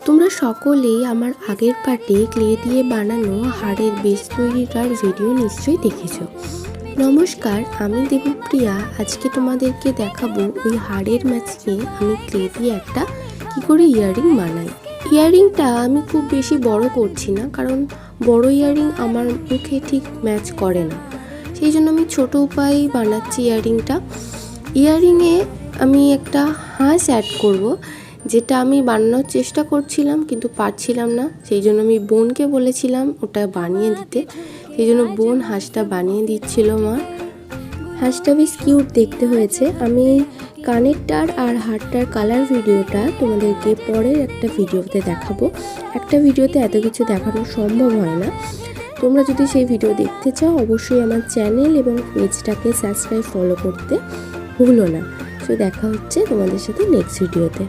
তোমরা সকলেই আমার আগের পার্টে ক্লে দিয়ে বানানো হাড়ের বেস তৈরিটার ভিডিও নিশ্চয়ই দেখেছো। নমস্কার, আমি দেবপ্রিয়া। আজকে তোমাদেরকে দেখাবো ওই হাড়ের ম্যাচিংয়ে আমি ক্লে দিয়ে একটা কী করে ইয়াররিং বানাই। ইয়াররিংটা আমি খুব বেশি বড় করছি না, কারণ বড় ইয়াররিং আমার মুখে ঠিক ম্যাচ করে না, সেই জন্য আমি ছোটো উপায়েই বানাচ্ছি ইয়াররিংটা। ইয়াররিংয়ে আমি একটা হাঁস অ্যাড করব, যেটা আমি বানানোর চেষ্টা করছিলাম কিন্তু পারছিলাম না, সেই জন্য আমি বোনকে বলেছিলাম ওটা বানিয়ে দিতে। সেই জন্য বোন হাঁসটা বানিয়ে দিচ্ছিল মা। হাঁসটা বেশ কিউট দেখতে হয়েছে। আমি কানেরটার আর হাড়টার কালার ভিডিওটা তোমাদেরকে পরের একটা ভিডিওতে দেখাবো। একটা ভিডিওতে এত কিছু দেখানো সম্ভব হয় না। তোমরা যদি সেই ভিডিও দেখতে চাও অবশ্যই আমার চ্যানেল এবং পেজটাকে সাবস্ক্রাইব ফলো করতে ভুলো না। তো দেখা হচ্ছে তোমাদের সাথে নেক্সট ভিডিওতে।